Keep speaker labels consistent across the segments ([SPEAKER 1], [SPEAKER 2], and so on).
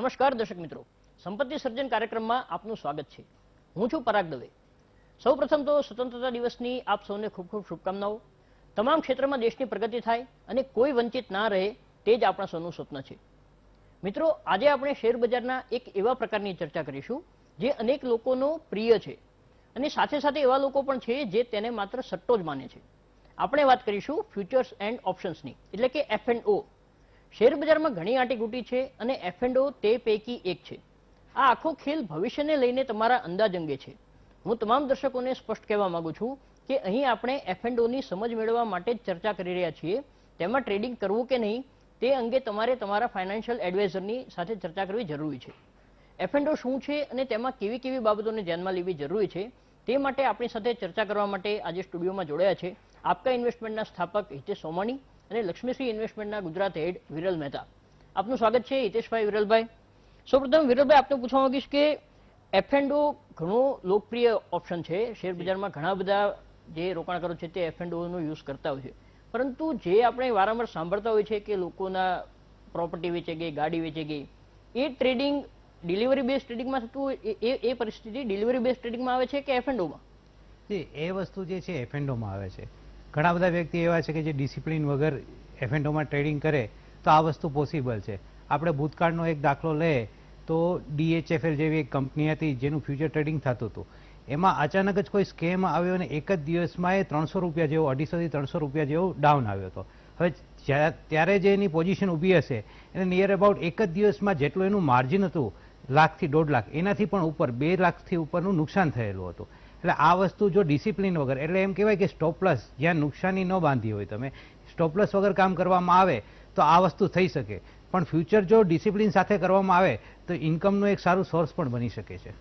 [SPEAKER 1] નમસ્કાર દર્શક મિત્રો, સંપત્તિ સર્જન કાર્યક્રમમાં આપનું સ્વાગત છે. હું છું પરાગ દવે. સૌપ્રથમ તો સ્વતંત્રતા દિવસની આપ સૌને ખૂબ ખૂબ શુભકામનાઓ. તમામ ક્ષેત્રમાં દેશની પ્રગતિ થાય અને કોઈ વંચિત ના રહે તે જ આપણા સૌનું સ્વપ્ન છે. મિત્રો, આજે આપણે શેર બજારના એક એવા પ્રકારની ચર્ચા કરીશું જે અનેક લોકોનો પ્રિય છે અને સાથે સાથે એવા લોકો પણ છે જે તેને માત્ર સટ્ટો જ માને છે. આપણે વાત કરીશું ફ્યુચર્સ એન્ડ ઓપ્શન્સની, એટલે કે F&O. શેર બજારમાં ઘણી આંટીઘૂંટી છે અને F&O તે પૈકી એક છે. આ આખો ખેલ ભવિષ્યને લઈને તમારા અંદાજ અંગે છે. હું તમામ દર્શકોને સ્પષ્ટ કહેવા માંગુ છું કે અહીં આપણે F&Oની સમજ મેળવવા માટે જ ચર્ચા કરી રહ્યા છીએ. તેમાં ટ્રેડિંગ કરવું કે નહીં તે અંગે તમારે તમારા ફાઇનાન્શિયલ એડવાઇઝરની સાથે ચર્ચા કરવી જરૂરી છે. F&O શું છે અને તેમાં કેવી કેવી બાબતોને ધ્યાનમાં લેવી જરૂરી છે તે માટે આપણી સાથે ચર્ચા કરવા માટે આજે સ્ટુડિયોમાં જોડાયા છે આપકા ઇન્વેસ્ટમેન્ટના સ્થાપક હિતેશ સોમાણી અને લક્ષ્મીશ્રી ઇન્વેસ્ટમેન્ટના ગુજરાત હેડ વિરલ મહેતા. આપનું સ્વાગત છે હિતેશભાઈ, વિરલભાઈ. સૌપ્રથમ વિરલભાઈ, આપને પૂછવા માંગીશ કે F&O ઘણો લોકપ્રિય ઓપ્શન છે. શેર બજારમાં ઘણા બધા જે રોકાણકારો છે તે F&Oનો યુઝ કરતા હોય છે, પરંતુ જે આપણે વારંવાર સાંભળતા હોય છે કે લોકોના પ્રોપર્ટી વેચે ગઈ, ગાડી વેચે ગઈ, એ ટ્રેડિંગ ડિલિવરી બેઝ ટ્રેડિંગમાં થતું એ પરિસ્થિતિ ડિલિવરી બેઝ ટ્રેડિંગમાં આવે છે કે F&Oમાં?
[SPEAKER 2] એ વસ્તુ જે છે F&Oમાં આવે છે. ઘણા બધા વ્યક્તિ એવા છે કે જે ડિસિપ્લિન વગર F&Oમાં ટ્રેડિંગ કરે તો આ વસ્તુ પોસિબલ છે. આપણે ભૂતકાળનો એક દાખલો લઈએ તો DHFL જેવી એક કંપની હતી જેનું ફ્યુચર ટ્રેડિંગ થતું હતું. એમાં અચાનક જ કોઈ સ્કેમ આવ્યો અને એક જ દિવસમાં એ 300 રૂપિયા જેવો, 250 થી 300 રૂપિયા જેવો ડાઉન આવ્યો હતો. હવે ત્યારે જે એની પોઝિશન ઊભી હશે એને નિયર અબાઉટ એક જ દિવસમાં જેટલું એનું માર્જિન હતું, 1 લાખથી 1.5 લાખ, એનાથી પણ ઉપર 2 લાખથી ઉપરનું નુકસાન થયેલું હતું. એટલે આ વસ્તુ જો ડિસિપ્લિન વગર, એટલે એમ કહેવાય કે સ્ટોપલેસ, જ્યાં નુકસાની ન બાંધી હોય, તમે સ્ટોપલેસ વગર કામ કરવામાં આવે તો આ વસ્તુ થઈ શકે. પણ ફ્યુચર જો ડિસિપ્લિન સાથે કરવામાં આવે તો ઇન્કમનો એક સારું સોર્સ પણ બની શકે છે.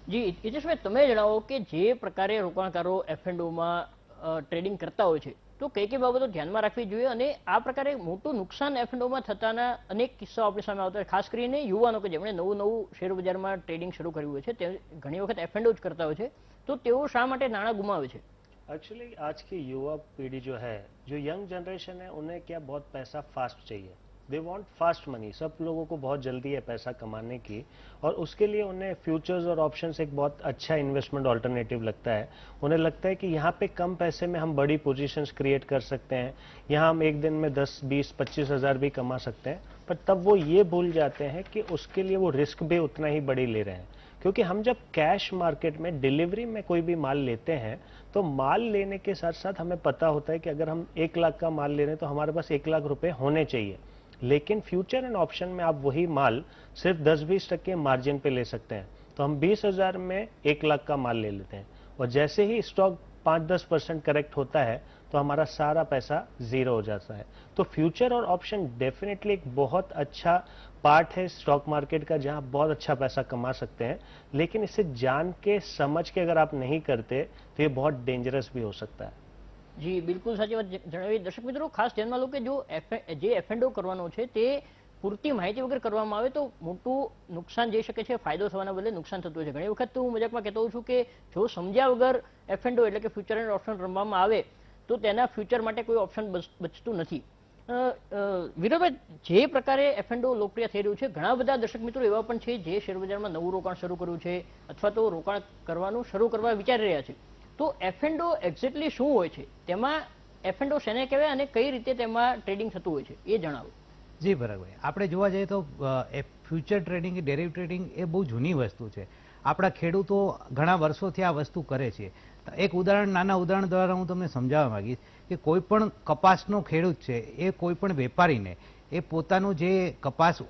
[SPEAKER 1] જી હિતેશભાઈ, તમે જણાવો કે જે પ્રકારે રોકાણકારો F&Oમાં ટ્રેડિંગ કરતા હોય છે તો કઈ કઈ બાબતો ધ્યાનમાં રાખવી જોઈએ અને આ પ્રકારે મોટું નુકસાન F&Oમાં થતાના અનેક કિસ્સાઓ આપણી સામે આવતા હોય, ખાસ કરીને યુવાનો કે જેમણે નવું શેર બજારમાં ટ્રેડિંગ શરૂ કર્યું હોય છે તે ઘણી વખત F&O જ કરતા હોય છે, તો તેઓ શા માટે નાણાં ગુમાવે છે?
[SPEAKER 3] एक्चुअली आज की युवा पीढ़ी जो है, जो यंग जनरेशन है, उन्हें क्या बहुत पैसा फास्ट चाहिए. They want fast money. सब लोगों को बहुत जल्दी है पैसा कमाने की और उसके लिए उन्हें फ्यूचर्स और ऑप्शंस एक बहुत अच्छा इन्वेस्टमेंट ऑल्टरनेटिव लगता है. उन्हें लगता है कि यहाँ पे कम पैसे में हम बड़ी पोजीशंस क्रिएट कर सकते हैं, यहाँ हम एक दिन में 10, 20, 25 हज़ार भी कमा सकते हैं. पर तब वो ये भूल जाते हैं कि उसके लिए वो रिस्क भी उतना ही बड़ी ले रहे हैं. क्योंकि हम जब कैश मार्केट में डिलीवरी में कोई भी माल लेते हैं तो माल लेने के साथ साथ हमें पता होता है कि अगर हम 1 लाख का माल ले रहे हैं तो हमारे पास 1 लाख रुपए होने चाहिए. लेकिन फ्यूचर एंड ऑप्शन में आप वही माल सिर्फ 10-20% मार्जिन पे ले सकते हैं. तो हम 20,000 में 1 लाख का माल ले लेते हैं और जैसे ही स्टॉक 5-10% करेक्ट होता है तो हमारा सारा पैसा जीरो हो जाता है. तो फ्यूचर और ऑप्शन डेफिनेटली एक बहुत अच्छा पार्ट है स्टॉक मार्केट का, जहां बहुत अच्छा पैसा कमा सकते हैं. लेकिन इसे जान के समझ के अगर आप नहीं करते तो ये बहुत डेंजरस भी हो सकता है.
[SPEAKER 1] જી બિલકુલ સાચી વાત જણાવી. દર્શક મિત્રો, ખાસ ધ્યાનમાં લો કે જે F&O કરવાનો છે તે પૂરતી માહિતી વગર કરવામાં આવે તો મોટું નુકસાન જઈ શકે છે, ફાયદો થવાના બદલે નુકસાન થતું હોય છે. ઘણી વખત હું મજાકમાં કહેતો હોઉં છું કે જો સમજ્યા વગર F&O એટલે કે ફ્યુચર એન્ડ ઓપ્શન રમવામાં આવે તો તેના ફ્યુચર માટે કોઈ ઓપ્શન બચતું નથી. વિરલભાઈ, જે પ્રકારે F&O લોકપ્રિય થઈ રહ્યું છે, ઘણા બધા દર્શક મિત્રો એવા પણ છે જે શેરબજારમાં નવું રોકાણ શરૂ કર્યું છે અથવા તો રોકાણ કરવાનું શરૂ કરવા વિચારી રહ્યા છે. તો F&O એક્ઝેક્ટલી શું હોય છે, તેમાં F&O શેને કહેવાય અને કઈ રીતે તેમાં ટ્રેડિંગ થતું હોય છે એ જણાવો.
[SPEAKER 2] જી બરાબર. આપણે જોવા જઈએ તો ફ્યુચર ટ્રેડિંગ, ડેરિવેટિવ ટ્રેડિંગ એ બહુ જૂની વસ્તુ છે. આપણા ખેડૂતો ઘણા વર્ષોથી આ વસ્તુ કરે છે. એક નાના ઉદાહરણ દ્વારા હું તમને સમજાવવા માંગીશ કે કોઈ પણ કપાસનો ખેડૂત છે એ કોઈ પણ વેપારીને એ પોતાનું જે કપાસ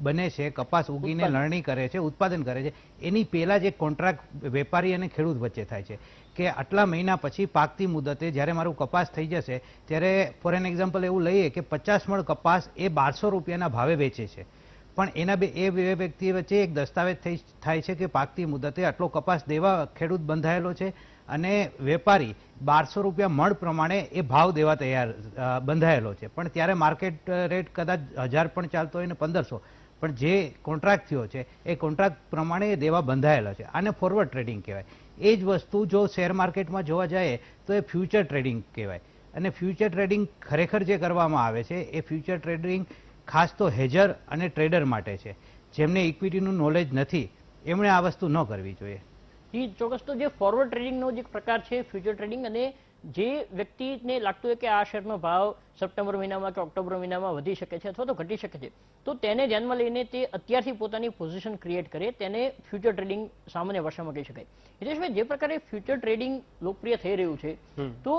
[SPEAKER 2] બને છે, કપાસ ઉગીને લણણી કરે છે, ઉત્પાદન કરે છે, એની પહેલા જ એક કોન્ટ્રાક્ટ વેપારી અને ખેડૂત વચ્ચે થાય છે કે આટલા મહિના પછી પાકતી મુદતે જ્યારે મારું કપાસ થઈ જશે ત્યારે ફોર એન એક્ઝામ્પલ એવું લઈએ કે 50 મણ કપાસ એ 1200 રૂપિયાના ભાવે વેચે છે. પણ એના બે વ્યક્તિ વચ્ચે એક દસ્તાવેજ થાય છે કે પાકતી મુદતે આટલો કપાસ દેવા ખેડૂત બંધાયેલો છે અને વેપારી 1200 રૂપિયા મણ પ્રમાણે એ ભાવ દેવા બંધાયેલો છે. પણ ત્યારે માર્કેટ રેટ કદાચ 1000 પણ ચાલતો હોય ને 1500, પણ જે કોન્ટ્રાક્ટ થયો છે એ કોન્ટ્રાક્ટ પ્રમાણે એ દેવા બંધાયેલા છે. આને ફોરવર્ડ ટ્રેડિંગ કહેવાય. એ જ વસ્તુ જો શેર માર્કેટમાં જોવા જાય તો એ ફ્યુચર ટ્રેડિંગ કહેવાય. અને ફ્યુચર ટ્રેડિંગ ખરેખર જે કરવામાં આવે છે એ ફ્યુચર ટ્રેડિંગ ખાસ તો હેજર અને ટ્રેડર માટે છે. જેમને ઇક્વિટીનું નોલેજ નથી એમણે આ વસ્તુ ન કરવી જોઈએ.
[SPEAKER 1] જી ચોક્કસ. તો જે ફોરવર્ડ ટ્રેડિંગનો જે પ્રકાર છે ફ્યુચર ટ્રેડિંગ, અને જે વ્યક્તિને લાગતું હોય કે આ શેરનો ભાવ સપ્ટેમ્બર મહિનામાં કે ઓક્ટોબર મહિનામાં વધી શકે છે અથવા તો ઘટી શકે છે, તો તેને ધ્યાનમાં લઈને તે અત્યારથી પોતાની પોઝિશન ક્રિએટ કરે, તેને ફ્યુચર ટ્રેડિંગ સામાન્ય ભાષામાં કહી શકાય. હિતેશભાઈ, જે પ્રકારે ફ્યુચર ટ્રેડિંગ લોકપ્રિય થઈ રહ્યું છે, તો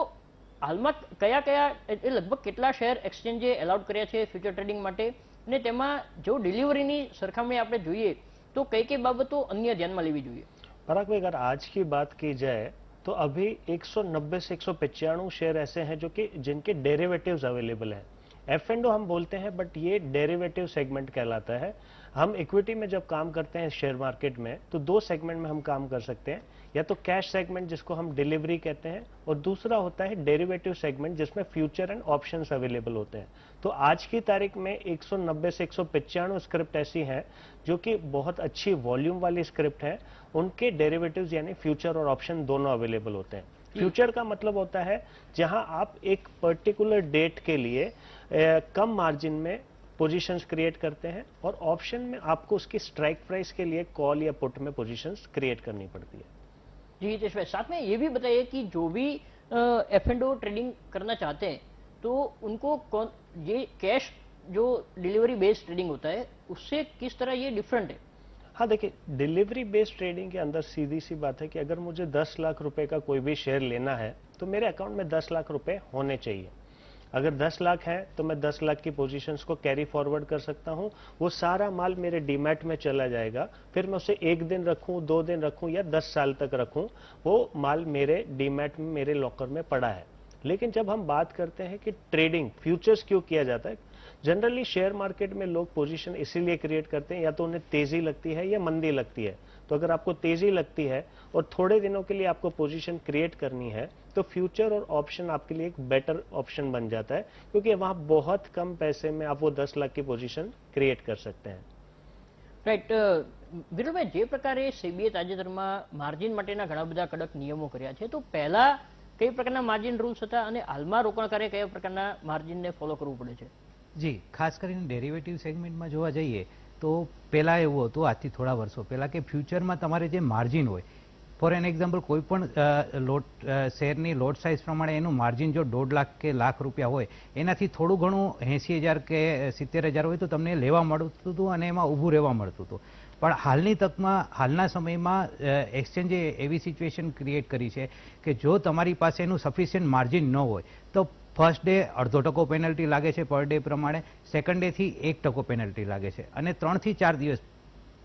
[SPEAKER 1] હાલમાં કયા કયા એટલે લગભગ કેટલા શેર એક્સચેન્જે એલાઉડ કર્યા છે ફ્યુચર ટ્રેડિંગ માટે, અને તેમાં જો ડિલિવરીની સરખામણી આપણે જોઈએ તો કઈ કઈ બાબતો અન્ય ધ્યાનમાં લેવી જોઈએ?
[SPEAKER 3] पराग भाई, अगर आज की बात की जाए तो अभी 190 से 195 शेयर ऐसे हैं जो कि जिनके डेरिवेटिव्स अवेलेबल हैं. एफ एंड हम बोलते हैं बट ये डेरिवेटिव सेगमेंट कहलाता है. हम इक्विटी में जब काम करते हैं शेयर मार्केट में तो दो सेगमेंट में हम काम कर सकते हैं, या तो कैश सेगमेंट जिसको हम डिलीवरी कहते हैं, और दूसरा होता है डेरिवेटिव सेगमेंट जिसमें फ्यूचर एंड ऑप्शंस अवेलेबल होते हैं. तो आज की तारीख में 190 से 195 स्क्रिप्ट ऐसी हैं जो कि बहुत अच्छी वॉल्यूम वाली स्क्रिप्ट है. उनके डेरिवेटिव्स यानी फ्यूचर और ऑप्शन दोनों अवेलेबल होते हैं. फ्यूचर का मतलब होता है जहां आप एक पर्टिकुलर डेट के लिए कम मार्जिन में पोजीशंस क्रिएट करते हैं, और ऑप्शन में आपको उसकी स्ट्राइक प्राइस के लिए कॉल या पुट में पोजीशंस क्रिएट करनी पड़ती है.
[SPEAKER 1] जी हितेश भाई, साथ में ये भी बताइए कि जो भी F&O ट्रेडिंग करना चाहते हैं तो उनको कौन ये कैश जो डिलीवरी बेस्ड ट्रेडिंग होता है उससे किस तरह ये डिफरेंट है?
[SPEAKER 3] हाँ देखिए, डिलीवरी बेस्ड ट्रेडिंग के अंदर सीधी सी बात है कि अगर मुझे 10 लाख रुपए का कोई भी शेयर लेना है तो मेरे अकाउंट में 10 लाख रुपए होने चाहिए. अगर 10 लाख है तो मैं 10 लाख की पोजीशंस को कैरी फॉरवर्ड कर सकता हूं. वो सारा माल मेरे डीमैट में चला जाएगा, फिर मैं उसे 1 दिन रखूं, 2 दिन रखूं या 10 साल तक रखूं, वो माल मेरे डीमैट में मेरे लॉकर में पड़ा है. लेकिन जब हम बात करते हैं कि ट्रेडिंग फ्यूचर्स क्यों किया जाता है, जनरली शेयर मार्केट में लोग पोजीशन इसीलिए क्रिएट करते हैं या तो उन्हें तेजी लगती है या मंदी लगती है. तो अगर आपको तेजी लगती है और थोड़े दिनों के लिए आपको पोजीशन क्रिएट करनी है तो फ्यूचर और ऑप्शन आपके लिए एक बेटर ऑप्शन बन जाता है, क्योंकि वहां बहुत कम पैसे में आप वो 10 लाख की पोजीशन क्रिएट कर सकते हैं.
[SPEAKER 1] રાઈટ. વિરુભાઈ, જે પ્રકારે સેબીએ તાજેતરમાં માર્જિન માટેના ઘણા બધા કડક નિયમો કર્યા છે, તો પહેલા કઈ પ્રકારના માર્જિન રૂલ્સ હતા અને હાલમાં રોકાણકારે કયા પ્રકારના માર્જિનને ફોલો કરવું પડે છે?
[SPEAKER 2] જી, ખાસ કરીને ડેરિવેટિવ સેગમેન્ટમાં જોવા જઈએ તો પહેલાં એવું હતું, આજથી થોડા વર્ષો પહેલાં, કે ફ્યુચરમાં તમારે જે માર્જિન હોય, ફોર એન એક્ઝામ્પલ કોઈ પણ શેરની લોટ સાઇઝ પ્રમાણે એનું માર્જિન જો 1.5 લાખ કે લાખ રૂપિયા હોય, એનાથી થોડું ઘણું 80,000 કે 70,000 હોય તો તમને લેવા મળતું હતું અને એમાં ઊભું રહેવા મળતું હતું. પણ હાલની તકમાં, હાલના સમયમાં એક્સચેન્જે એવી સિચ્યુએશન ક્રિએટ કરી છે કે જો તમારી પાસે એનું સફિશિયન્ટ માર્જિન ન હોય તો ફર્સ્ટ ડે 0.5% પેનલ્ટી લાગે છે પર ડે પ્રમાણે, સેકન્ડ ડેથી 1% પેનલ્ટી લાગે છે, અને 3 થી 4 દિવસ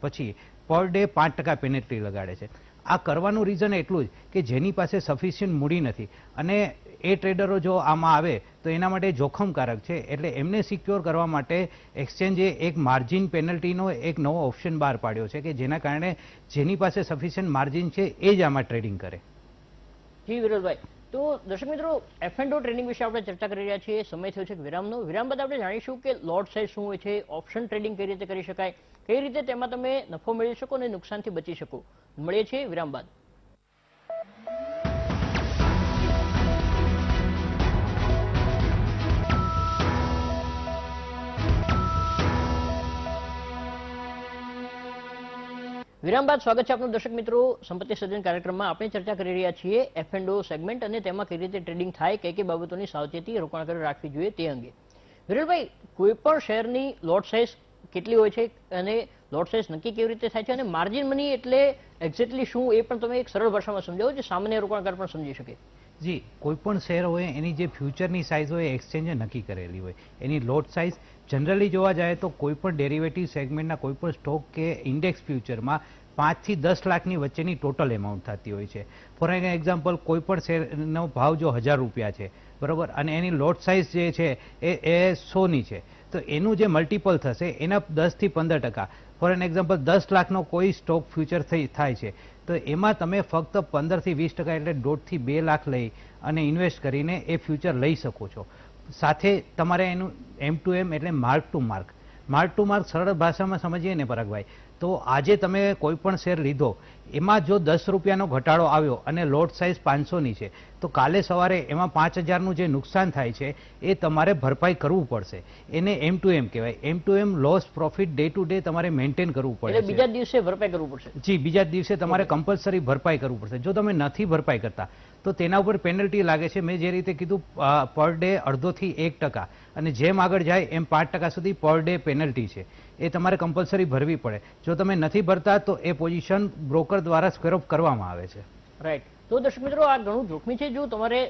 [SPEAKER 2] પછી પર ડે 5% પેનલ્ટી લગાડે છે. આ કરવાનું રીઝન એટલું જ કે જેની પાસે સફિશિયન્ટ મૂડી નથી અને એ ટ્રેડરો જો આમાં આવે તો એના માટે જોખમકારક છે. એટલે એમને સિક્યોર કરવા માટે એક્સચેન્જે એક માર્જિન પેનલ્ટીનો એક નવો ઓપ્શન બહાર પાડ્યો છે કે જેના કારણે જેની પાસે સફિશિયન્ટ માર્જિન છે એ જ આમાં ટ્રેડિંગ કરે.
[SPEAKER 1] જી વિરોલભાઈ, તો દર્શક મિત્રો, F&O ટ્રેડિંગ વિશે આપણે ચર્ચા કરી રહ્યા છીએ. સમય થયો છે વિરામનો. વિરામ બાદ આપણે જાણીશું કે લોટ સાઇઝ શું હોય છે, ઓપ્શન ટ્રેડિંગ કઈ રીતે કરી શકાય, કઈ રીતે તેમાં તમે નફો મેળવી શકો અને નુકસાનથી બચી શકો. મળીએ છીએ વિરામ બાદ. વિરામ બાદ સ્વાગત છે આપનું દર્શક મિત્રો. સંપત્તિ સર્જન કાર્યક્રમમાં આપણે ચર્ચા કરી રહ્યા છીએ F&O સેગમેન્ટ અને તેમાં કઈ રીતે ટ્રેડિંગ થાય, કઈ કઈ બાબતોની સાવચેતી રોકાણકારો રાખવી જોઈએ તે અંગે. વિરેલભાઈ, કોઈ પણ શેરની લોટ સાઇઝ કેટલી હોય છે અને લોટ સાઇઝ નક્કી કેવી રીતે થાય છે, અને માર્જિન મની એટલે એક્ઝેક્ટલી શું એ પણ તમે એક સરળ ભાષામાં સમજાવો જે સામાન્ય રોકાણકાર પણ સમજી શકે.
[SPEAKER 2] જી, કોઈ પણ શેર હોય એની જે ફ્યુચરની સાઇઝ હોય એક્સચેન્જે નક્કી કરેલી હોય, એની લોટ સાઇઝ જનરલી જોવા જાય તો કોઈ પણ ડેરિવેટિવ સેગમેન્ટના કોઈ પણ સ્ટોક કે ઇન્ડેક્સ ફ્યુચરમાં 5 થી 10 લાખની વચ્ચેની ટોટલ એમાઉન્ટ થતી હોય છે. ફોર એન એક્ઝામ્પલ, કોઈ પણ શેરનો ભાવ જો 1000 રૂપિયા છે, બરાબર, અને એની લોટ સાઇઝ જે છે એ 100ની છે, તો એનું જે મલ્ટિપલ થશે એના 10 થી 15%. ફોર એન એક્ઝામ્પલ, 10 લાખનો કોઈ સ્ટોક ફ્યુચર થાય છે તો એમાં તમે ફક્ત 15 થી 20% એટલે 1.5 થી 2 લાખ લઈ અને ઇન્વેસ્ટ કરીને એ ફ્યુચર લઈ શકો છો. સાથે તમારે એનું M2M એટલે માર્ક ટુ માર્ક સરળ ભાષામાં સમજીએ ને પરાગભાઈ, તો આજે તમે કોઈ પણ શેર લીધો એમાં જો 10 રૂપિયાનો ઘટાડો આવ્યો અને લોટ સાઇઝ 500ની છે તો કાલે સવારે એમાં 5000નું જે નુકસાન થાય છે એ તમારે ભરપાઈ કરવું પડશે. એને M2M કહેવાય. M2M loss profit day to day તમારે મેન્ટેન કરવું પડે
[SPEAKER 1] એટલે
[SPEAKER 2] છે.
[SPEAKER 1] બીજા દિવસે ભરપાઈ કરવું પડશે.
[SPEAKER 2] જી, બીજા જ દિવસે તમારે કમ્પલસરી ભરપાઈ કરવું પડશે. જો તમે નથી ભરપાઈ કરતા તો તેના ઉપર પેનલ્ટી લાગે છે. મેં જે રીતે કીધું પર ડે 0.5થી 1% અને જેમ આગળ જાય એમ 5% સુધી પર ડે પેનલ્ટી છે, એ તમારે કમ્પલસરી ભરવી પડે. જો તમે નથી ભરતા તો એ પોઝિશન બ્રોકર દ્વારા સ્ક્વેર ઓફ કરવામાં આવે છે.
[SPEAKER 1] રાઈટ. તો દર્શક મિત્રો, આ ઘણું જોખમી છે. જો તમારે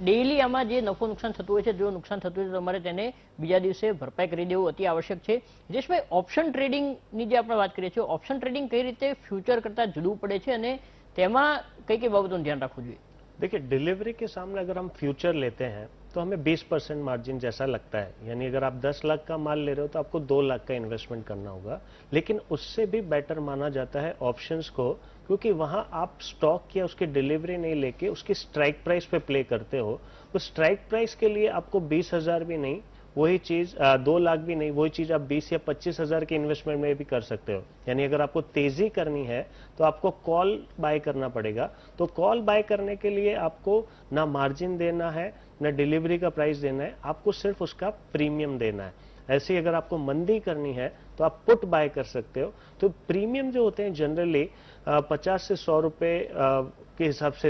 [SPEAKER 1] ડેઈલી આમાં જે નફો નુકસાન થતું હોય છે, જો નુકસાન થતું હોય તો તમારે તેને બીજા દિવસે ભરપાઈ કરી દેવું અતિ આવશ્યક છે. હિતેશભાઈ, ઓપ્શન ટ્રેડિંગની જે આપણે વાત કરીએ છીએ, ઓપ્શન ટ્રેડિંગ કઈ રીતે ફ્યુચર કરતાં જુદું પડે છે અને તેમાં કઈ કઈ બાબતોનું ધ્યાન રાખવું જોઈએ?
[SPEAKER 3] देखिए, डिलीवरी के सामने अगर हम फ्यूचर लेते हैं तो हमें 20% मार्जिन जैसा लगता है. यानी अगर आप 10 लाख का माल ले रहे हो तो आपको 2 लाख का इन्वेस्टमेंट करना होगा. लेकिन उससे भी बेटर माना जाता है ऑप्शंस को, क्योंकि वहां आप स्टॉक या उसकी डिलीवरी नहीं लेके उसकी स्ट्राइक प्राइस पे प्ले करते हो. तो स्ट्राइक प्राइस के लिए आपको 20,000 भी नहीं, वही चीज 2 लाख भी नहीं, वही चीज आप 20 या 25,000 के इन्वेस्टमेंट में भी कर सकते हो. यानी अगर आपको तेजी करनी है तो आपको कॉल बाय करना पड़ेगा. तो कॉल बाय करने के लिए आपको ना मार्जिन देना है, ना डिलीवरी का प्राइस देना है, आपको सिर्फ उसका प्रीमियम देना है. ऐसे ही अगर आपको मंदी करनी है तो आप पुट बाय कर सकते हो. तो प्रीमियम जो होते हैं जनरली 50 से 100 रुपए के हिसाब से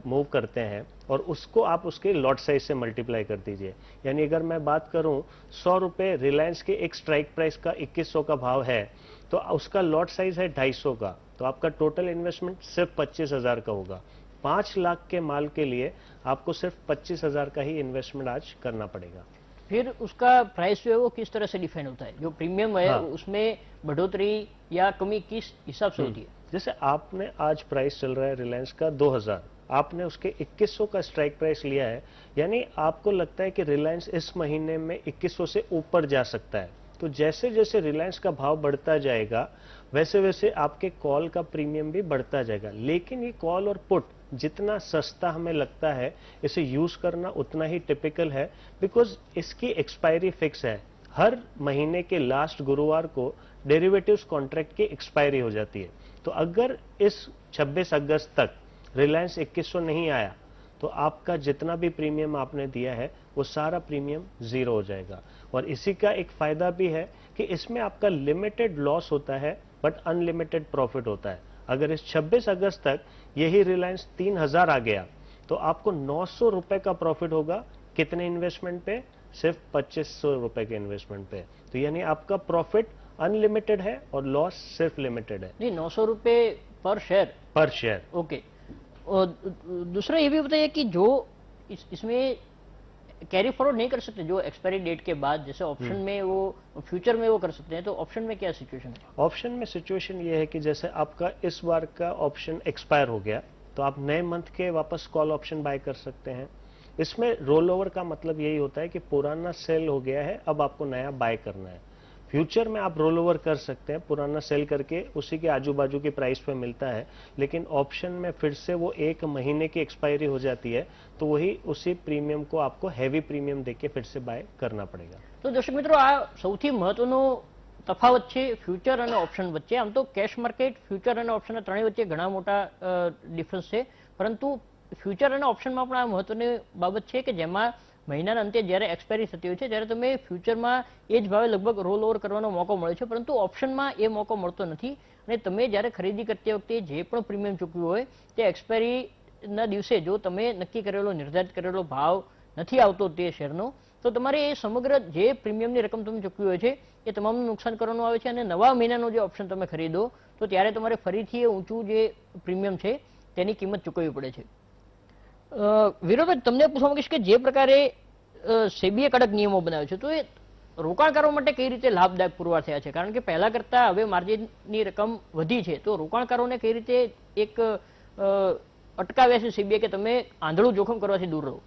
[SPEAKER 3] मूव करते हैं और उसको आप उसके लॉट साइज से मल्टीप्लाई कर दीजिए. यानी अगर मैं बात करूं 100 रुपए रिलायंस के एक स्ट्राइक प्राइस का 2100 का भाव है तो उसका लॉट साइज है 250 का, तो आपका टोटल इन्वेस्टमेंट सिर्फ 25,000 का होगा. 5 लाख के माल के लिए आपको सिर्फ 25,000 का ही इन्वेस्टमेंट आज करना पड़ेगा.
[SPEAKER 1] फिर उसका प्राइस जो है वो किस तरह से डिफाइन होता है? जो प्रीमियम है उसमें बढ़ोतरी या कमी किस हिसाब से होती है?
[SPEAKER 3] जैसे आपने आज प्राइस चल रहा है रिलायंस का 2000, आपने उसके 2100 का स्ट्राइक प्राइस लिया है, यानी आपको लगता है कि रिलायंस इस महीने में 2100 से ऊपर जा सकता है. तो जैसे जैसे रिलायंस का भाव बढ़ता जाएगा वैसे वैसे आपके कॉल का प्रीमियम भी बढ़ता जाएगा. लेकिन ये कॉल और पुट जितना सस्ता हमें लगता है, इसे यूज करना उतना ही टिपिकल है, बिकॉज इसकी एक्सपायरी फिक्स है. हर महीने के लास्ट गुरुवार को डेरिवेटिव्स कॉन्ट्रैक्ट की एक्सपायरी हो जाती है. तो अगर इस 26 अगस्त तक रिलायंस 2100 नहीं आया तो आपका जितना भी प्रीमियम आपने दिया है वो सारा प्रीमियम जीरो हो जाएगा. और इसी का एक फायदा भी है कि इसमें आपका लिमिटेड लॉस होता है बट अनलिमिटेड प्रॉफिट होता है. अगर इस 26 अगस्त तक यही रिलायंस 3000 आ गया तो आपको 900 रुपए का प्रॉफिट होगा. कितने इन्वेस्टमेंट पे? सिर्फ 2500 रुपए के इन्वेस्टमेंट पे. तो यानी आपका प्रॉफिट अनलिमिटेड है और लॉस सिर्फ लिमिटेड है.
[SPEAKER 1] नहीं, 900 रुपए पर शेयर?
[SPEAKER 3] पर शेयर.
[SPEAKER 1] ओके. और दूसरा ये भी बताइए कि जो इसमें कैरी फॉरवर्ड नहीं कर सकते, जो एक्सपायरी डेट के बाद, जैसे ऑप्शन में वो फ्यूचर में वो कर सकते हैं, तो ऑप्शन में क्या सिचुएशन है?
[SPEAKER 3] ऑप्शन में सिचुएशन ये है कि जैसे आपका इस बार का ऑप्शन एक्सपायर हो गया तो आप नए मंथ के वापस कॉल ऑप्शन बाय कर सकते हैं. इसमें रोल ओवर का मतलब यही होता है कि पुराना सेल हो गया है, अब आपको नया बाय करना है. फ्यूचर में आप रोल ओवर कर सकते हैं, पुराना सेल करके उसी के आजू बाजू की प्राइस पे मिलता है. लेकिन ऑप्शन में फिर से वो 1 महीने की एक्सपायरी हो जाती है तो वही उसी प्रीमियम को आपको हैवी प्रीमियम देके फिर से बाय करना पड़ेगा.
[SPEAKER 1] तो दर्शक मित्रों, आ સૌથી મહત્વનો તફાવત છે ફ્યુચર અને ઓપ્શન વચ્ચે. આમ તો કેશ માર્કેટ, ફ્યુચર અને ઓપ્શનના ત્રણેય વચ્ચે ઘણા મોટા ડિફરન્સ છે, પરંતુ ફ્યુચર અને ઓપ્શનમાં પણ આ મહત્વની બાબત છે કે જેમાં મહિનાના અંતે જ્યારે એક્સપાયરી થતી હોય છે ત્યારે તમે ફ્યુચરમાં એ જ ભાવે લગભગ રોલ ઓવર કરવાનો મોકો મળે છે, પરંતુ ઓપ્શનમાં એ મોકો મળતો નથી. અને તમે જ્યારે ખરીદી કરતી વખતે જે પણ પ્રીમિયમ ચૂકવ્યું હોય તે એક્સપાયરીના દિવસે જો તમે નક્કી કરેલો, નિર્ધારિત કરેલો ભાવ નથી આવતો તે શેરનો, તો તમારે એ સમગ્ર જે પ્રીમિયમની રકમ તમે ચૂકવી હોય છે એ તમામનું નુકસાન કરવાનું આવે છે. અને નવા મહિનાનો જે ઓપ્શન તમે ખરીદો તો ત્યારે તમારે ફરીથી એ ઊંચું જે પ્રીમિયમ છે તેની કિંમત ચૂકવવી પડે છે. વિરોધભાઈ, તમને પૂછવા માંગીશ કે જે પ્રકારે સેબીએ કડક નિયમો બનાવ્યો છે તો એ રોકાણકારો માટે કઈ રીતે લાભદાયક પુરવાર થયા છે? કારણ કે પહેલા કરતા હવે માર્જિનની રકમ વધી છે, તો રોકાણકારોને કઈ રીતે એક અટકાવ્યા છે સેબીએ કે તમે આંધળું જોખમ કરવાથી દૂર રહો?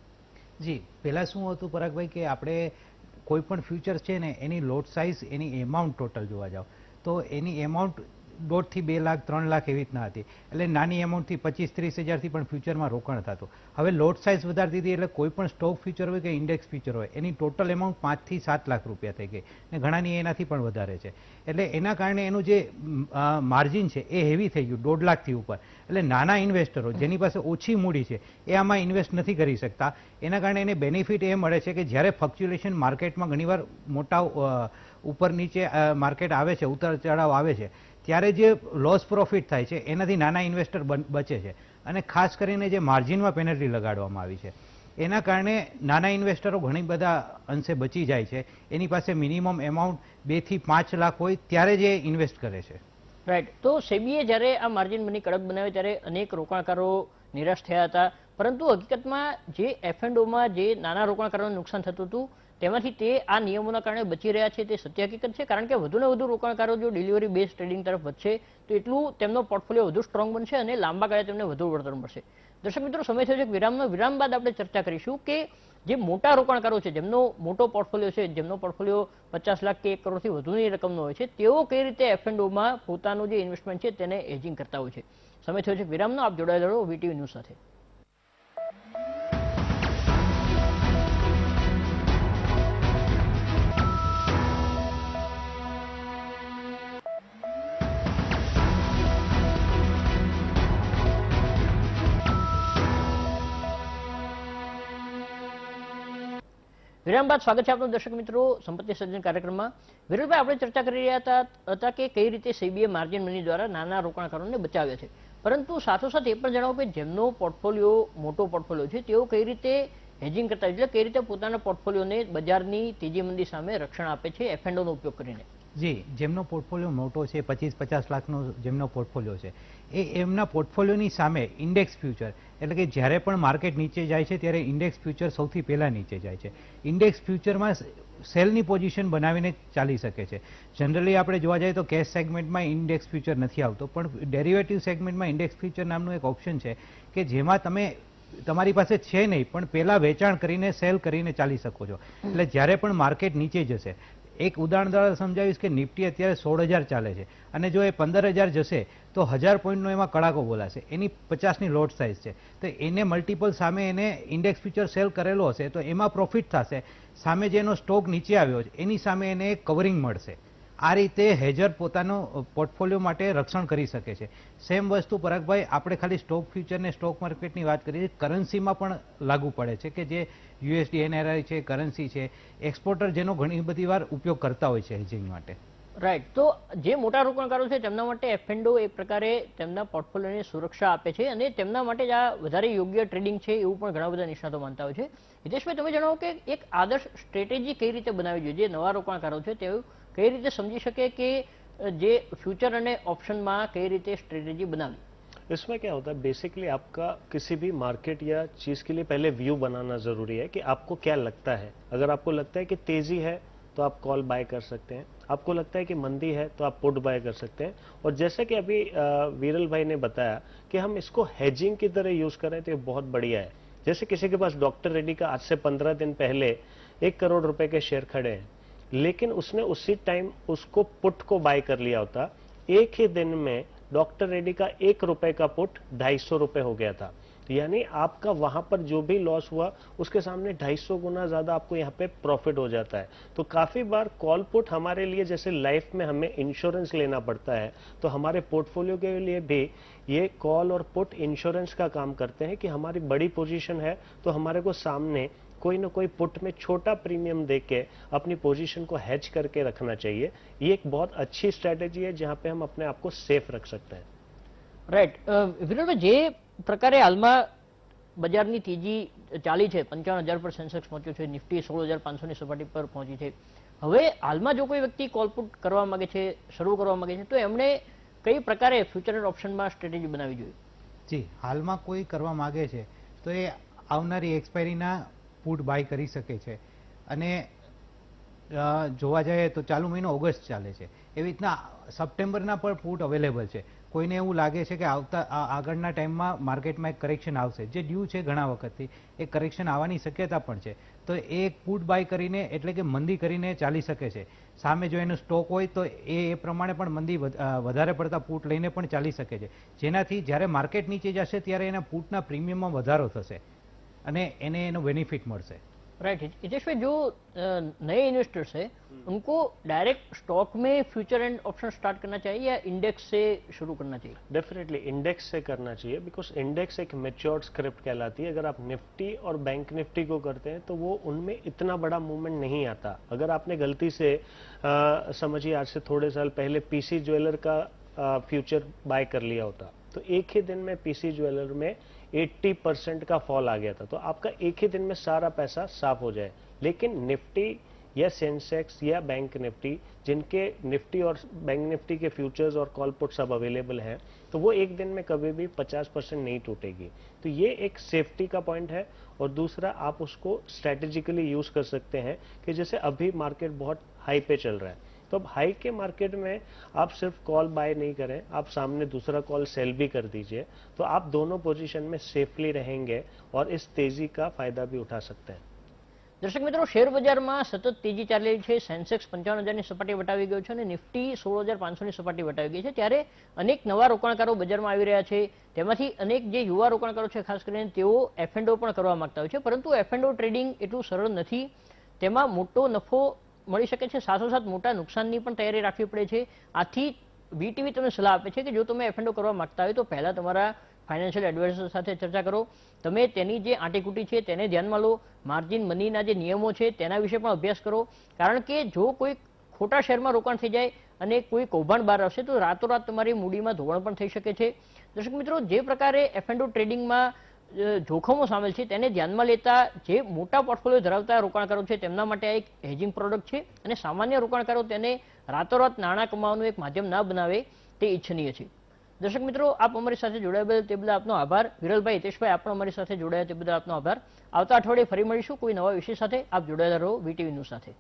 [SPEAKER 2] જી, પહેલા શું હતું પરાગભાઈ કે આપણે કોઈ પણ ફ્યુચર છે ને એની લોટ સાઇઝ, એની એમાઉન્ટ ટોટલ જોવા જાવ તો એની એમાઉન્ટ 1.5 થી 2 લાખ 3 લાખ એવી રીતના હતી. એટલે નાની એમાઉન્ટથી 25-30 હજારથી પણ ફ્યુચરમાં રોકાણ થતું. હવે લોટ સાઇઝ વધારી દીધી એટલે કોઈ પણ સ્ટોક ફ્યુચર હોય કે ઇન્ડેક્સ ફ્યુચર હોય એની ટોટલ એમાઉન્ટ 5 થી 7 લાખ રૂપિયા થઈ ગઈ ને ઘણાની એનાથી પણ વધારે છે. એટલે એના કારણે એનું જે માર્જિન છે એ હેવી થઈ ગયું 1.5 લાખથી ઉપર. એટલે નાના ઇન્વેસ્ટરો જેની પાસે ઓછી મૂડી છે એ આમાં ઇન્વેસ્ટ નથી કરી શકતા. એના કારણે એને બેનિફિટ એ મળે છે કે જ્યારે ફ્લક્ચ્યુએશન માર્કેટમાં ઘણીવાર મોટા ઉપર નીચે માર્કેટ આવે છે, ઉતાર ચઢાવ આવે છે, ત્યારે જે લોસ પ્રોફિટ થાય છે એનાથી નાના ઇન્વેસ્ટર બચે છે. અને ખાસ કરીને જે માર્જિનમાં પેનલ્ટી લગાડવામાં આવી છે એના કારણે નાના ઇન્વેસ્ટરો ઘણી બધા અંશે બચી જાય છે. એની પાસે મિનિમમ એમાઉન્ટ 2 થી 5 લાખ હોય ત્યારે જ એ ઇન્વેસ્ટ કરે છે.
[SPEAKER 1] રાઈટ. તો સેબીએ જ્યારે આ માર્જિન મની કડક બનાવ્યો ત્યારે અનેક રોકાણકારો નિરાશ થયા હતા, પરંતુ હકીકતમાં જે એફ&ઓમાં જે નાના રોકાણકારોને નુકસાન થતું હતું તેમાંથી તે આ નિયમોના કારણે બચી રહ્યા છે તે સત્ય હકીકત છે. કારણ કે વધુને વધુ રોકાણકારો જો ડિલિવરી બેઝ ટ્રેડિંગ તરફ વધશે તો એટલું તેમનો પોર્ટફોલિયો વધુ સ્ટ્રોંગ બનશે અને લાંબા ગાળે તેમને વધુ વળતર મળશે. દર્શક મિત્રો, સમય થયો છે વિરામનો. વિરામ બાદ આપણે ચર્ચા કરીશું કે જે મોટા રોકાણકારો છે, જેમનો મોટો પોર્ટફોલિયો છે, જેમનો પોર્ટફોલિયો 50 લાખ કે 1 કરોડથી વધુની રકમનો હોય છે, તેઓ કઈ રીતે એફ&ઓમાં પોતાનું જે ઇન્વેસ્ટમેન્ટ છે તેને હેજિંગ કરતા હોય છે. સમય થયો છે વિરામનો. આપ જોડાયેલા રહો વીટીવી ન્યૂઝ સાથે. વિરામ બાદ સ્વાગત છે આપનું દર્શક મિત્રો સંપત્તિ સર્જન કાર્યક્રમમાં. વિરલભાઈ, આપણે ચર્ચા કરી રહ્યા હતા કે કઈ રીતે સેબીએ માર્જિન મની દ્વારા નાના રોકાણકારોને બચાવ્યા છે, પરંતુ સાથોસાથ એ પણ જણાવો કે જેમનો પોર્ટફોલિયો મોટો પોર્ટફોલિયો છે તેઓ કઈ રીતે હેજિંગ કરતા, એટલે કઈ રીતે પોતાના પોર્ટફોલિયોને બજારની તેજી મંદી સામે રક્ષણ આપે છે એફ&ઓનો ઉપયોગ કરીને.
[SPEAKER 2] જી, જેમનો પોર્ટફોલિયો મોટો છે, 25-50 લાખનો જેમનો પોર્ટફોલિયો છે, એ એમના પોર્ટફોલિયોની સામે ઇન્ડેક્સ ફ્યુચર, એટલે કે જ્યારે પણ માર્કેટ નીચે જાય છે ત્યારે ઇન્ડેક્સ ફ્યુચર સૌથી પહેલા નીચે જાય છે. ઇન્ડેક્સ ફ્યુચરમાં સેલની પોઝિશન બનાવીને ચાલી શકે છે. જનરલી આપણે જોવા જઈએ તો કેશ સેગમેન્ટમાં ઇન્ડેક્સ ફ્યુચર નથી આવતો, પણ ડેરિવેટિવ સેગમેન્ટમાં ઇન્ડેક્સ ફ્યુચર નામનું એક ઓપ્શન છે કે જેમાં તમે તમારી પાસે છે નહીં પણ પહેલા વેચાણ કરીને સેલ કરીને ચાલી શકો છો. એટલે જ્યારે પણ માર્કેટ નીચે જશે, એક ઉદાહરણ દ્વારા સમજાવીશ કે નિફ્ટી અત્યારે 16,000 ચાલે છે અને જો એ 15,000 જશે તો 1000 પોઈન્ટનો એમાં કડાકો બોલાશે. એની 50ની લોટ સાઇઝ છે, તો એને મલ્ટિપલ સામે એને ઇન્ડેક્સ ફ્યુચર સેલ કરેલો હશે તો એમાં પ્રોફિટ થશે. સામે જેનો સ્ટોક નીચે આવ્યો છે એની સામે એને કવરિંગ મળશે. આ રીતે હેજર પોતાનો પોર્ટફોલિયો માટે રક્ષણ કરી શકે છે. સેમ વસ્તુ પરાગભાઈ, આપણે ખાલી સ્ટોક ફ્યુચર ને સ્ટોક માર્કેટની વાત કરીએ, કરન્સીમાં પણ લાગુ પડે છે કે જે યુએસડી એનઆરઆઈ છે, કરન્સી છે, એક્સપોર્ટર જેનો ઘણી બધી વાર ઉપયોગ કરતા હોય છે હેજિંગ માટે.
[SPEAKER 1] રાઈટ. તો જે મોટા રોકાણકારો છે તેમના માટે એફ&ઓ એક પ્રકારે તેમના પોર્ટફોલિયોની સુરક્ષા આપે છે અને તેમના માટે જ આ વધારે યોગ્ય ટ્રેડિંગ છે એવું પણ ઘણા બધા નિષ્ણાતો માનતા હોય છે. હિતેશભાઈ, તમે જણાવો કે એક આદર્શ સ્ટ્રેટેજી કઈ રીતે બનાવવી જોઈએ, જે નવા રોકાણકારો છે તેઓ કઈ રીતે સમજી શકે કે જે फ्यूचर અને ऑप्शનમાં કઈ રીતે स्ट्रेटेजी बनानी.
[SPEAKER 3] इसमें क्या होता है, बेसिकली आपका किसी भी मार्केट या चीज के लिए पहले व्यू बनाना जरूरी है कि आपको क्या लगता है. अगर आपको लगता है कि तेजी है तो आप कॉल बाय कर सकते हैं, आपको लगता है कि मंदी है तो आप पुट बाय कर सकते हैं. और जैसे कि अभी वीरल भाई ने बताया कि हम इसको हेजिंग की तरह यूज करें तो ये बहुत बढ़िया है. जैसे किसी के पास डॉक्टर रेड्डी का आज से 15 दिन पहले 1 करोड़ रुपए के शेयर खड़े हैं, लेकिन उसने उसी टाइम उसको पुट को बाय कर लिया होता, एक ही दिन में डॉक्टर रेड्डी का 1 रुपए का पुट 250 रुपए हो गया था. यानी आपका वहां पर जो भी लॉस हुआ उसके सामने 250 गुना ज्यादा आपको यहाँ पे प्रॉफिट हो जाता है. तो काफी बार कॉल पुट हमारे लिए जैसे लाइफ में हमें इंश्योरेंस लेना पड़ता है, तो हमारे पोर्टफोलियो के लिए भी ये कॉल और पुट इंश्योरेंस का काम करते हैं कि हमारी बड़ी पोजीशन है तो हमारे को सामने कोई ना कोई पुट में छोटा प्रीमियम देके अपनी पोजीशन को हेज करके रखना चाहिए. ये एक बहुत अच्छी स्ट्रेटेजी है जहां पे हम अपने आप को सेफ रख सकते हैं.
[SPEAKER 1] રાઈટ. વિનોદભાઈ, જે પ્રકારે હાલમાં બજારની તેજી ચાલી છે, 55,000 પર સેન્સેક્સ પહોંચ્યો છે, નિફ્ટી 16,500ની સપાટી પર પહોંચી છે, હવે હાલમાં જો કોઈ વ્યક્તિ કોલ પુટ કરવા માંગે છે, શરૂ કરવા માંગે છે, તો એમણે કઈ પ્રકારે ફ્યુચર એન્ડ ઓપ્શનમાં સ્ટ્રેટેજી બનાવવી જોઈએ?
[SPEAKER 2] જી, હાલમાં કોઈ કરવા માંગે છે તો એ આવનારી એક્સપાયરીના પુટ બાય કરી શકે છે. અને જોવા જઈએ તો ચાલુ મહિનો ઓગસ્ટ ચાલે છે, એવી રીતના સપ્ટેમ્બરના પણ પુટ અવેલેબલ છે. કોઈને એવું લાગે છે કે આગળના ટાઈમમાં માર્કેટમાં એક કરેક્શન આવશે, જે ડ્યુ છે ઘણા વખતથી, એ કરેક્શન આવવાની શક્યતા પણ છે, તો એ પુટ બાય કરીને એટલે કે મંદી કરીને ચાલી શકે છે. સામે જો એનો સ્ટોક હોય તો એ પ્રમાણે પણ મંદી વધારે પડતા પુટ લઈને પણ ચાલી શકે છે, જેનાથી જ્યારે માર્કેટ નીચે જશે ત્યારે એના પુટના પ્રીમિયમમાં વધારો થશે અને એને એનો બેનિફિટ મળશે.
[SPEAKER 1] राइट हितेश भाई, जो नए इन्वेस्टर्स है उनको डायरेक्ट स्टॉक में फ्यूचर एंड ऑप्शन स्टार्ट करना चाहिए या इंडेक्स से शुरू करना चाहिए?
[SPEAKER 3] डेफिनेटली इंडेक्स से करना चाहिए, बिकॉज इंडेक्स एक मेच्योर्ड स्क्रिप्ट कहलाती है. अगर आप निफ्टी और बैंक निफ्टी को करते हैं तो वो उनमें इतना बड़ा मूवमेंट नहीं आता. अगर आपने गलती से समझिए आज से थोड़े साल पहले पीसी ज्वेलर का फ्यूचर बाय कर लिया होता तो एक ही दिन में पीसी ज्वेलर में 80% का फॉल आ गया था, तो आपका एक ही दिन में सारा पैसा साफ हो जाए. लेकिन निफ्टी या सेंसेक्स या बैंक निफ्टी, जिनके निफ्टी और बैंक निफ्टी के फ्यूचर्स और कॉल पुट सब अवेलेबल हैं, तो वो एक दिन में कभी भी 50% नहीं टूटेगी. तो ये एक सेफ्टी का पॉइंट है. और दूसरा, आप उसको स्ट्रेटेजिकली यूज कर सकते हैं कि जैसे अभी मार्केट बहुत हाई पे चल रहा है, तो अब हाई के मार्केट में आप सिर्फ कॉल बाय नहीं करें, आप सामने दूसरा कॉल सेल भी कर दीजिए, तो आप दोनों पोजीशन में सेफली रहेंगे और इस तेजी का फायदा भी उठा सकते हैं.
[SPEAKER 1] દર્શક મિત્રો, શેર બજારમાં સતત તેજી ચાલી રહી છે. સેન્સેક્સ 55,000ની સપાટી વટાવી ગયો છે અને નિફ્ટી 16,500ની સપાટી વટાવી ગઈ છે. ત્યારે અનેક નવા રોકાણકારો બજારમાં આવી રહ્યા છે. તેમાંથી અનેક જે યુવા રોકાણકારો છે, ખાસ કરીને તેઓ એફ&ઓ પણ કરવા માંગતા હોય છે, પરંતુ એફ&ઓ ટ્રેડિંગ એટલું સરળ નથી. તેમાં મોટો નફો મળી શકે છે, સાથોસાથ મોટા નુકસાનની પણ તૈયારી રાખવી પડે છે. આથી વીટીવી તમને સલાહ આપે છે કે જો તમે એફ&ઓ કરવા માંગતા હોય તો પહેલા તમારા ફાઇનાન્શિયલ એડવાઇઝર સાથે ચર્ચા કરો. તમે તેની જે આંટીકૂટી છે તેને ધ્યાનમાં લો. માર્જિન મનીના જે નિયમો છે તેના વિશે પણ અભ્યાસ કરો, કારણ કે જો કોઈ ખોટા શેરમાં રોકાણ થઈ જાય અને કોઈ કૌભાંડ બહાર આવશે તો રાતોરાત તમારી મૂડીમાં ધોવાણ પણ થઈ શકે છે. દર્શક મિત્રો, જે પ્રકારે એફ&ઓ ટ્રેડિંગમાં જોખમો સામેલ છે તેને ધ્યાનમાં લેતા જે મોટા પોર્ટફોલિયો ધરાવતા રોકાણકારો છે તેમના માટે આ એક હેજિંગ પ્રોડક્ટ છે અને સામાન્ય રોકાણકારો તેને રાતોરાત નાણાં કમાવાનું એક માધ્યમ ના બનાવે તે ઈચ્છનીય છે. દર્શક મિત્રો, આપ અમારી સાથે જોડાયા બદલ તે બદલ આપનો આભાર. વિરલભાઈ, હિતેશભાઈ, આપ પણ અમારી સાથે જોડાયા તે બદલ આપનો આભાર. આવતા અઠવાડિયે ફરી મળીશું કોઈ નવા વિષય સાથે. આપ જોડાયેલા રહો વીટીવી ન્યૂઝ સાથે.